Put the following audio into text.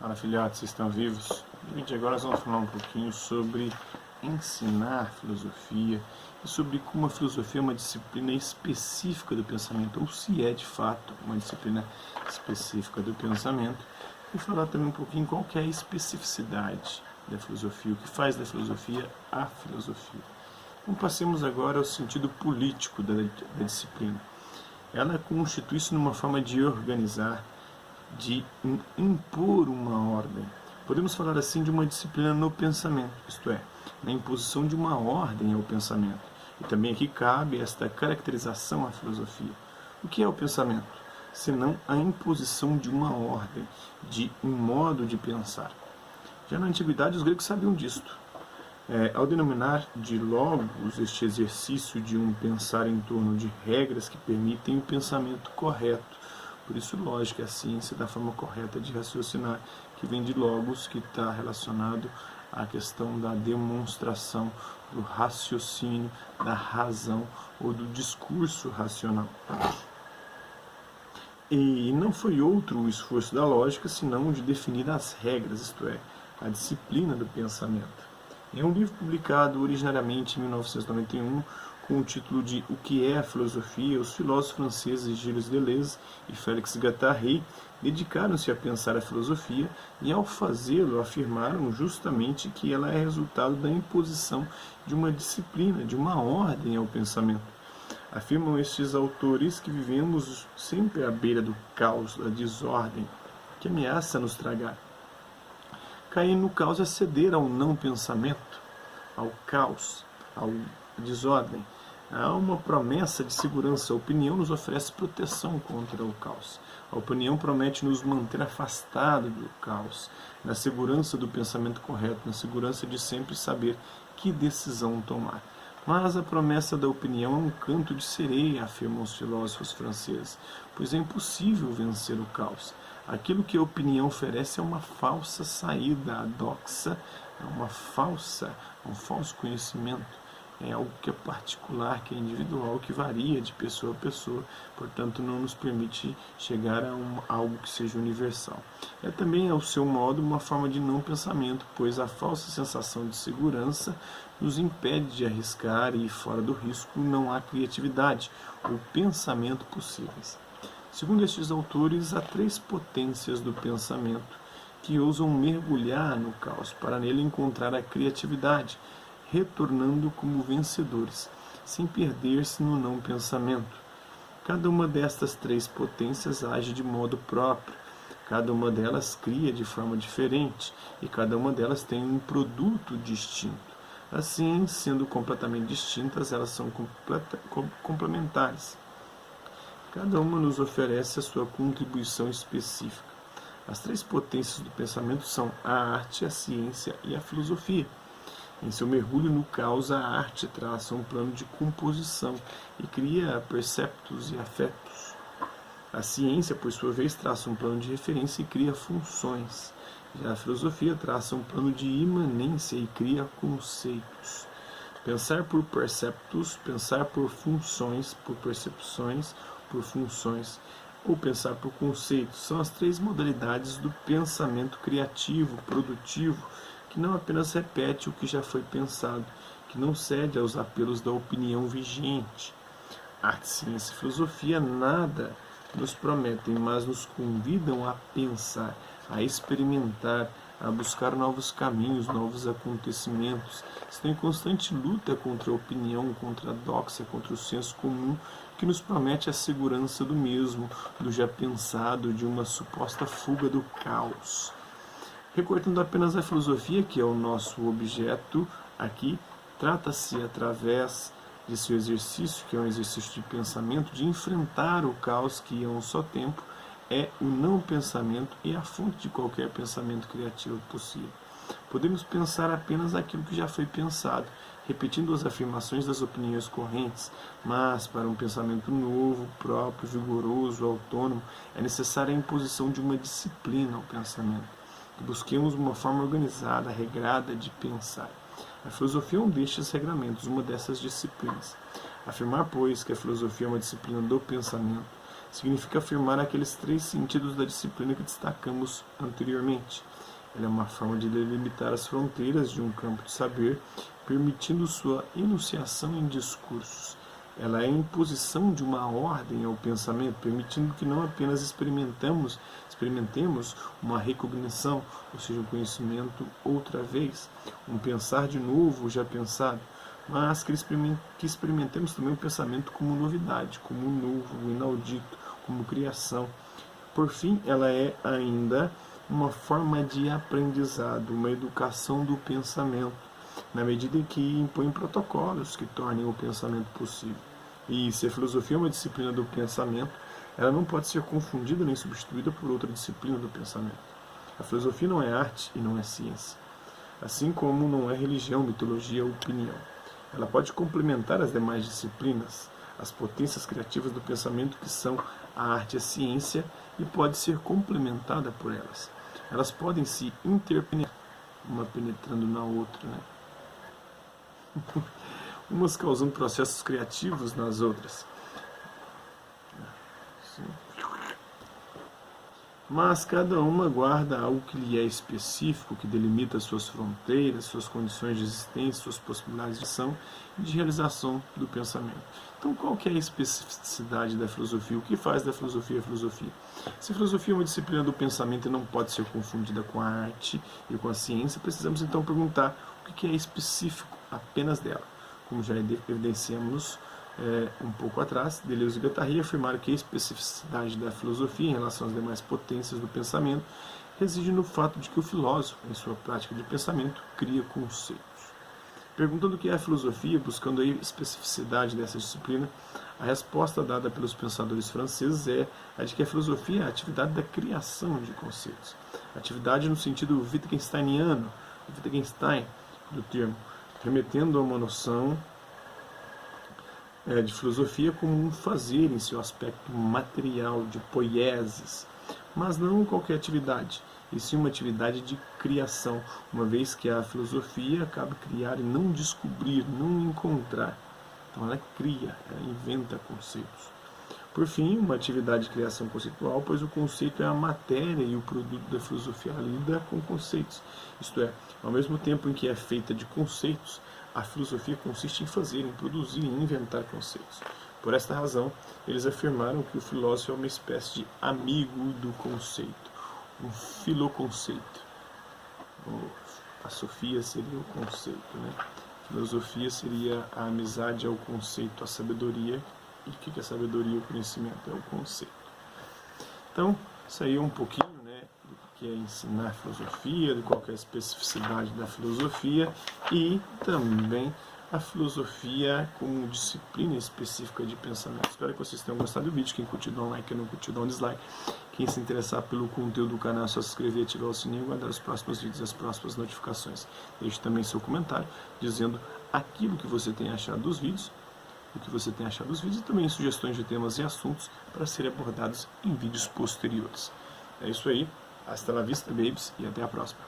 Fala, filhotes, vocês estão vivos? No vídeo de agora nós vamos falar um pouquinho sobre ensinar filosofia e sobre como a filosofia é uma disciplina específica do pensamento, ou se é de fato uma disciplina específica do pensamento, e falar também um pouquinho qual que é a especificidade da filosofia, o que faz da filosofia a filosofia. Então passemos agora ao sentido político da disciplina. Ela constitui-se numa forma de organizar, de impor uma ordem. Podemos falar assim de uma disciplina no pensamento, isto é, na imposição de uma ordem ao pensamento. E também aqui cabe esta caracterização à filosofia. O que é o pensamento? Senão a imposição de uma ordem, de um modo de pensar. Já na antiguidade os gregos sabiam disto. Ao denominar de logos este exercício de um pensar em torno de regras que permitem o pensamento correto. Por isso, lógica é a ciência da forma correta de raciocinar, que vem de logos, que está relacionado à questão da demonstração, do raciocínio, da razão ou do discurso racional. E não foi outro o esforço da lógica, senão o de definir as regras, isto é, a disciplina do pensamento. Em um livro publicado originariamente em 1991, com o título de O que é a filosofia, os filósofos franceses Gilles Deleuze e Félix Guattari dedicaram-se a pensar a filosofia e, ao fazê-lo, afirmaram justamente que ela é resultado da imposição de uma disciplina, de uma ordem ao pensamento. Afirmam estes autores que vivemos sempre à beira do caos, da desordem, que ameaça nos tragar. Cair no caos é ceder ao não pensamento, ao caos, à desordem. Há uma promessa de segurança. A opinião nos oferece proteção contra o caos. A opinião promete nos manter afastado do caos, na segurança do pensamento correto, na segurança de sempre saber que decisão tomar. Mas a promessa da opinião é um canto de sereia, afirmam os filósofos franceses, pois é impossível vencer o caos. Aquilo que a opinião oferece é uma falsa saída, a doxa, é um falso conhecimento. É algo que é particular, que é individual, que varia de pessoa a pessoa, portanto não nos permite chegar a algo que seja universal. É também, ao seu modo, uma forma de não pensamento, pois a falsa sensação de segurança nos impede de arriscar e, fora do risco, não há criatividade ou pensamento possíveis. Segundo estes autores, há três potências do pensamento que ousam mergulhar no caos para nele encontrar a criatividade, retornando como vencedores, sem perder-se no não pensamento. Cada uma destas três potências age de modo próprio, cada uma delas cria de forma diferente, e cada uma delas tem um produto distinto. Assim, sendo completamente distintas, elas são complementares. Cada uma nos oferece a sua contribuição específica. As três potências do pensamento são a arte, a ciência e a filosofia. Em seu mergulho no caos, a arte traça um plano de composição e cria perceptos e afetos. A ciência, por sua vez, traça um plano de referência e cria funções. Já a filosofia traça um plano de imanência e cria conceitos. Pensar por perceptos, pensar por funções, por percepções, por funções, ou pensar por conceitos, são as três modalidades do pensamento criativo, produtivo, que não apenas repete o que já foi pensado, que não cede aos apelos da opinião vigente. Arte, ciência e filosofia nada nos prometem, mas nos convidam a pensar, a experimentar, a buscar novos caminhos, novos acontecimentos. Estão em constante luta contra a opinião, contra a doxa, contra o senso comum, que nos promete a segurança do mesmo, do já pensado, de uma suposta fuga do caos. Recortando apenas a filosofia, que é o nosso objeto aqui, trata-se, através de seu exercício, que é um exercício de pensamento, de enfrentar o caos que, a um só tempo, é o não pensamento e a fonte de qualquer pensamento criativo possível. Podemos pensar apenas aquilo que já foi pensado, repetindo as afirmações das opiniões correntes, mas para um pensamento novo, próprio, vigoroso, autônomo, é necessária a imposição de uma disciplina ao pensamento. Busquemos uma forma organizada, regrada de pensar. A filosofia é um destes regramentos, uma dessas disciplinas. Afirmar, pois, que a filosofia é uma disciplina do pensamento, significa afirmar aqueles 3 sentidos da disciplina que destacamos anteriormente. Ela é uma forma de delimitar as fronteiras de um campo de saber, permitindo sua enunciação em discursos. Ela é a imposição de uma ordem ao pensamento, permitindo que não apenas experimentemos uma recognição, ou seja, um conhecimento outra vez, um pensar de novo já pensado, mas que experimentemos também o pensamento como novidade, como novo, inaudito, como criação. Por fim, ela é ainda uma forma de aprendizado, uma educação do pensamento, na medida em que impõe protocolos que tornem o pensamento possível. E se a filosofia é uma disciplina do pensamento, ela não pode ser confundida nem substituída por outra disciplina do pensamento. A filosofia não é arte e não é ciência, assim como não é religião, mitologia ou opinião. Ela pode complementar as demais disciplinas, as potências criativas do pensamento que são a arte e a ciência, e pode ser complementada por elas. Elas podem se interpenetrar, uma penetrando na outra, umas causando processos criativos nas outras. Mas cada uma guarda algo que lhe é específico, que delimita suas fronteiras, suas condições de existência, suas possibilidades de ação e de realização do pensamento. Então, qual que é a especificidade da filosofia? O que faz da filosofia a filosofia? Se a filosofia é uma disciplina do pensamento e não pode ser confundida com a arte e com a ciência, precisamos então perguntar o que é específico apenas dela. Como já evidenciamos um pouco atrás, Deleuze e Guattari afirmaram que a especificidade da filosofia em relação às demais potências do pensamento reside no fato de que o filósofo, em sua prática de pensamento, cria conceitos. Perguntando o que é a filosofia, buscando a especificidade dessa disciplina, a resposta dada pelos pensadores franceses é a de que a filosofia é a atividade da criação de conceitos. Atividade no sentido wittgensteiniano, Wittgenstein do termo, remetendo a uma noção de filosofia como um fazer em seu aspecto material, de poieses, mas não qualquer atividade, e sim uma atividade de criação, uma vez que a filosofia acaba criar e não descobrir, não encontrar. Então ela cria, ela inventa conceitos. Por fim, uma atividade de criação conceitual, pois o conceito é a matéria e o produto da filosofia lida com conceitos. Isto é, ao mesmo tempo em que é feita de conceitos, a filosofia consiste em fazer, em produzir, em inventar conceitos. Por esta razão, eles afirmaram que o filósofo é uma espécie de amigo do conceito, um filoconceito. A sofia seria o conceito, A filosofia seria a amizade ao conceito, a sabedoria. E o que é sabedoria? O conhecimento é o conceito. Então, isso aí é um pouquinho do que é ensinar filosofia, de qual é a especificidade da filosofia e também a filosofia como disciplina específica de pensamento. Espero que vocês tenham gostado do vídeo. Quem curtiu, dá um like, quem não curtiu, dá um dislike. Quem se interessar pelo conteúdo do canal é só se inscrever, ativar o sininho e guardar os próximos vídeos e as próximas notificações. Deixe também seu comentário dizendo aquilo que você tem achado dos vídeos, e também sugestões de temas e assuntos para serem abordados em vídeos posteriores. É isso aí, hasta la vista, babies, e até a próxima.